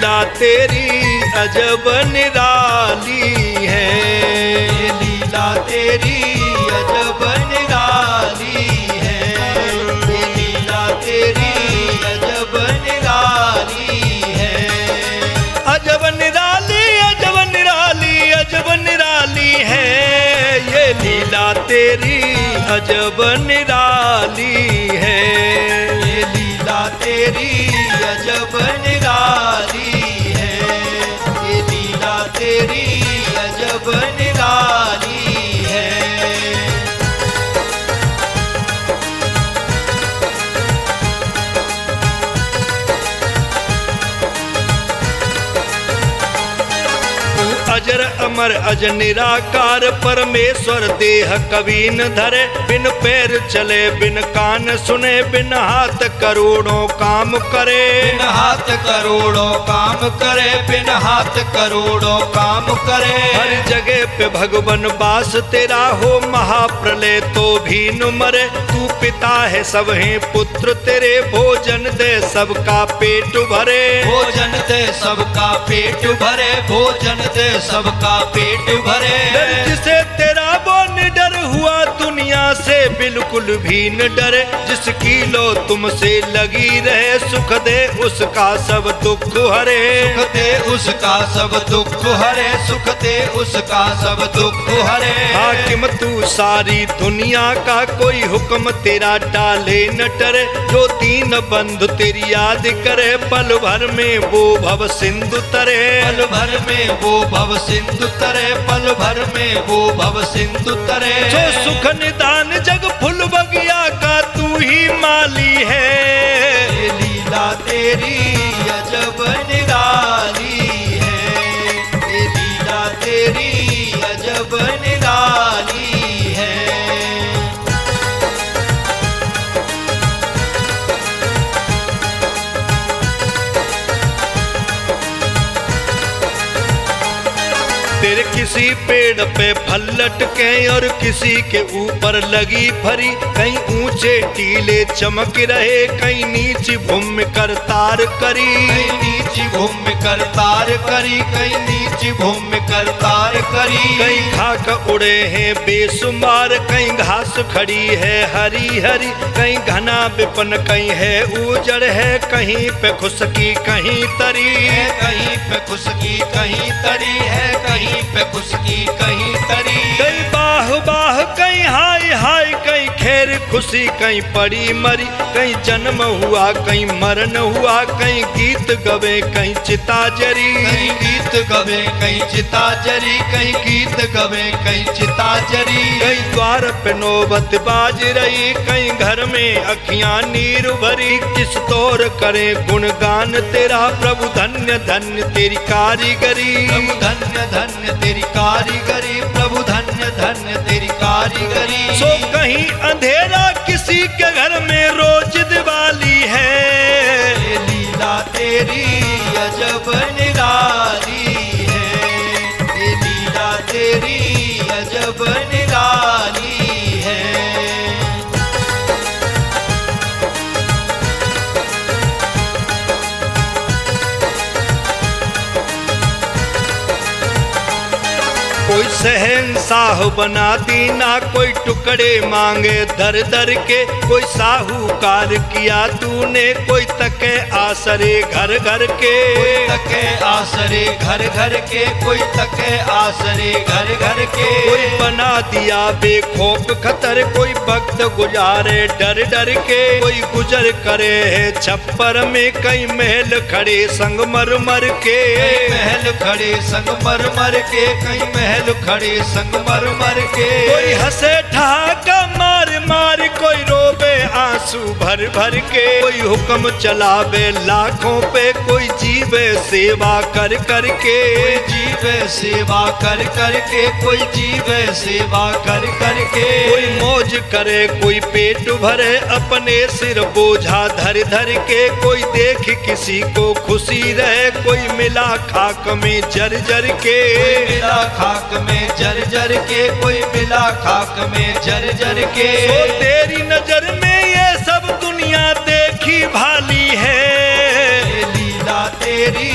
लीला तेरी अजब निराली है, ये लीला तेरी अजब निराली है, ये लीला तेरी अजब निराली है। अजब निराली अजब निराली अजब निराली है, ये लीला तेरी अजब निराली है, ये लीला तेरी अजब निराली है, ये लीला तेरी अजब निराली है। अजर अमर अज निराकार परमेश्वर देह कबीन धरे, बिन पैर चले बिन कान सुने, बिन हाथ करोड़ों काम करे, बिन हाथ करोड़ों काम करे, बिन हाथ करोड़ों काम करे। हर जगह पे भगवन बास तेरा हो, महाप्रलय तो भी न मरे। तू पिता है सब हैं पुत्र तेरे, भोजन दे सबका पेट भरे, भोजन दे सबका पेट भरे, भोजन दे सबका पेट भरे। डर जिसे तेरा वो निडर हुआ, दुनिया से बिल्कुल भी न डरे। जिसकी लो तुमसे लगी रहे, सुख दे उसका सब दुख हरे, सुख दे उसका सब दुख हरे, सुख दे उसका सब दुख हरे। हाकिम तू सारी दुनिया का, कोई हुक्म तेरा टाले न टरे। जो दीन बंधु तेरी याद करे, पल भर में वो भव सिंधु तरे, पल भर में वो भव सिंधु तरे, पल भर में वो भव सिंधु तरे। जो सुख निदान जग फुल बगिया का तू ही माली है, ये लीला तेरी अजब निराली है, ये लीला तेरी अजब निराली है। तेरे किसी पेड़ पे फल लटके और किसी के ऊपर लगी फरी, कहीं ऊंचे टीले चमक रहे, कहीं नीची भूमि कर तार करी, कहीं नीची भूमि कर तार करी, कहीं नीची भूमि कर तार करी। कहीं खाक उड़े हैं बेसुमार, कहीं घास खड़ी है हरी हरी, कहीं घना विपन कहीं है उजड़ है, कहीं पे खुशकी कहीं तरी, कहीं पे खुशकी कहीं तरी है, कहीं पे खुशकी कहीं तरी। कहीं बाह बाह कहीं हाय हाय, कहीं खैर खुशी कहीं पड़ी मरी, कहीं जन्म हुआ कहीं मरण हुआ, कहीं गीत गवे कहीं चिता जरी, कहीं गीत गवे कहीं चिता जरी, कहीं गीत गवे कहीं चिता जरी। कहीं द्वार पे नौबत बाज रही, कहीं घर में अखियां नीर भरी, किस तौर करे गुणगान तेरा, प्रभु धन्य धन्य तेरी कारीगरी, प्रभु धन्य धन्य तेरी कारीगरी, प्रभु धन्य धन्य तेरी कारीगरी। सो कहीं अंधेरा किसी के घर में रोज दिवाली है, ये लीला तेरी अजब निराली है, ये लीला तेरी अजब निराली है। कोई शहंशाह बना दीना, कोई टुकड़े मांगे दर दर के, कोई साहूकार किया तूने, कोई तके आसरे घर घर के, कोई तके आसरे घर घर के, कोई तके आसरे घर घर के। कोई बना दिया बेखौफ खतर, कोई वक्त गुजारे डर डर के, कोई गुजर करे है छप्पर में, कई महल खड़े संगमरमर के, कई महल खड़े संगमरमर के, कई महल खड़े संगमरमर के। कोई हंसे ठहाका मार मार, कोई रोवे आंसू भर भर के, कोई हुक्म चलावे लाखों पे, कोई जीवे सेवा कर कर के, कोई जीवे सेवा कर कर के, कोई जीवे सेवा कर कर के। कोई मौज करे कोई पेट भरे, अपने सिर बोझा धर धर के, कोई देख किसी को खुशी रहे, कोई मिला खाक में जर जर के, कोई मिला खाक में जर जर के, कोई मिला खाक में जर जर के। तो तेरी नजर में ये सब दुनिया देखी भाली है, ये लीला तेरी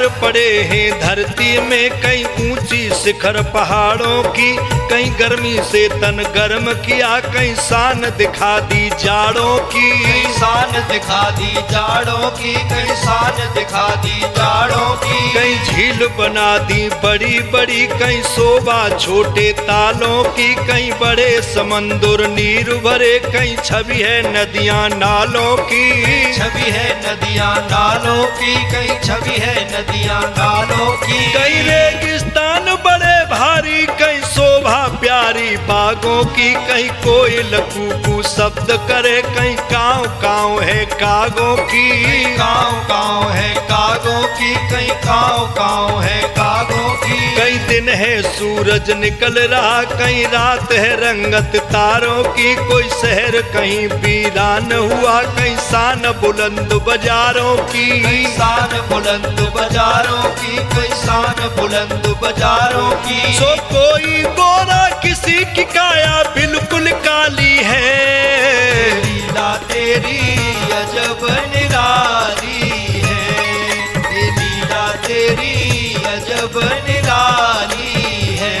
धार पड़े हैं धरती में, कहीं ऊंची शिखर पहाड़ों की, कहीं गर्मी से तन गर्म किया, कहीं शान दिखा दी जाड़ों की। कहीं शान दिखा दी जाड़ों की, कहीं शान दिखा दी जाड़ों की। कहीं झील बना दी बड़ी बड़ी, कहीं शोभा छोटे तालों की, कहीं बड़े समंदर नीर भरे, कहीं छवि है नदियां नालों की। छवि है नदियां नालों की, कहीं छवि है नदियां नालों की। कहीं रेगिस्तान बड़े भारी, कहीं शोभा प्यारी बागों की, कहीं कोयल कूकू शब्द करे, कहीं काव काव है कागों की। काव काव है कागों की, कहीं काव काव है कागों की। कहीं दिन है सूरज निकल रहा, कहीं रात है रंगत तारों की, कोई शहर कहीं वीरान हुआ, कहीं शान बुलंद बाजारों की। कहीं शान बुलंद बाजारों की, कहीं शान बुलंद बाजारों की। सो कोई गोरा किसी की काया बिल्कुल काली है, लीला तेरी अजब निराली है, ये लीला तेरी अजब निराली है।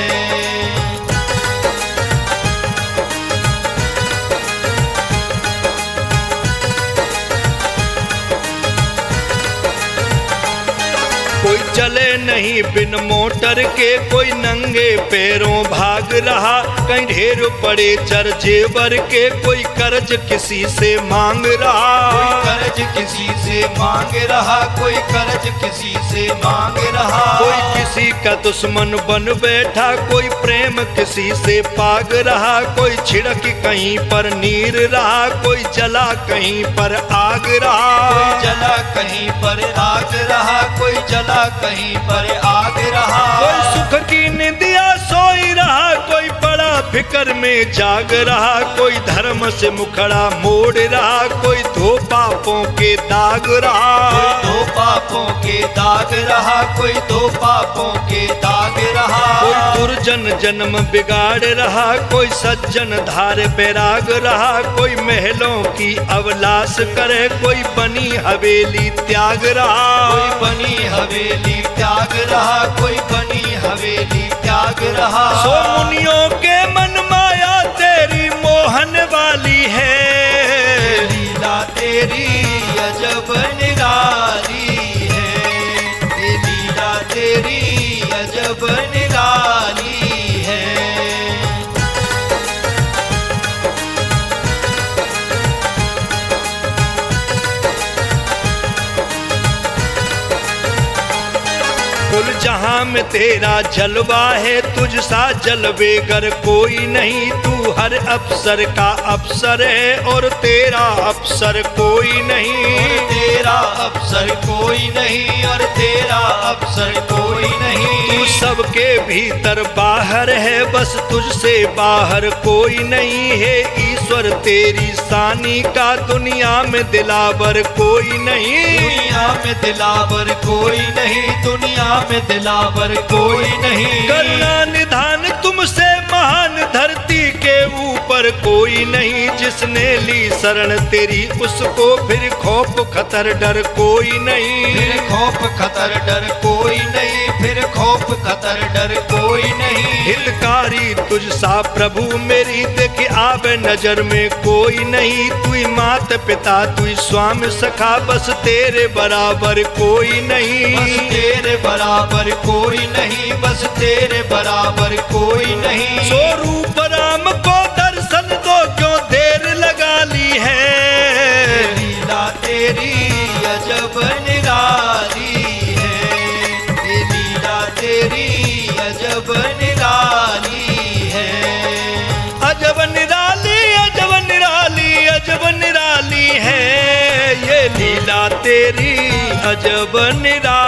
कोई चले नहीं बिन मोटर के, कोई नंगे पैरों भाग रहा, कहीं ढेर पड़े चर जेवर के, कोई कर्ज किसी से मांग रहा। कोई कर्ज किसी से मांग रहा, कोई कर्ज किसी से मांग रहा। कोई किसी का दुश्मन बन बैठा, कोई प्रेम किसी से पाग रहा, कोई छिड़क कहीं पर नीर रहा, कोई जला कहीं पर आग रहा। कोई जला कहीं पर आग रहा, कोई जला कहीं पर आग रहा। कोई सुख की निंदिया सोई रहा, कोई बड़ा फिकर में जाग रहा, कोई धर्म से मुखड़ा मोड़ रहा, कोई दो पापों के दाग रहा। कोई दो पापों के दाग रहा, कोई दो पापों के दाग रहा। कोई दुर्जन जन्म बिगाड़ रहा, कोई सज्जन धार बैराग रहा, कोई महलों की अवलास करे, कोई बनी हवेली त्याग रहा। कोई बनी हवेली त्याग रहा, कोई बनी हवेली त्याग रहा। सो मुनियों के मन माया तेरी मोहन वाली है, लीला तेरी अजब निराली है, ये लीला तेरी अजब निराली है। कुल जहां में तेरा जलवा है, तुझ सा जलवेगर कोई नहीं, तू हर अफसर का अफसर है और तेरा अफसर कोई नहीं। तेरा अफसर कोई नहीं और तेरा अफसर कोई नहीं। तू सबके भीतर बाहर है, बस तुझसे बाहर कोई नहीं है। ईश्वर तेरी सानी का दुनिया में दिलावर कोई नहीं। दुनिया में दिलावर कोई नहीं, दुनिया में दिलावर कोई नहीं। करुणा निधान तुमसे महान धरती के ऊपर कोई नहीं, जिसने ली शरण तेरी उसको फिर खौफ खतर डर कोई नहीं। फिर खौफ खतर डर कोई नहीं, फिर खौफ खतर डर कोई नहीं। हितकारी तुझ सा प्रभु मेरी देख आवे नजर में कोई नहीं। तू मात पिता तू स्वामी सखा, बस तेरे बराबर कोई नहीं। बस तेरे बराबर कोई नहीं, बस तेरे बराबर कोई नहीं। सो रूप राम को दर्शन दो, क्यों देर लगा ली है। लीला तेरी अजब निराली है, ये लीला तेरी अजब निराली है। अजब निराली अजब निराली अजब निराली है, ये लीला तेरी अजब निराली।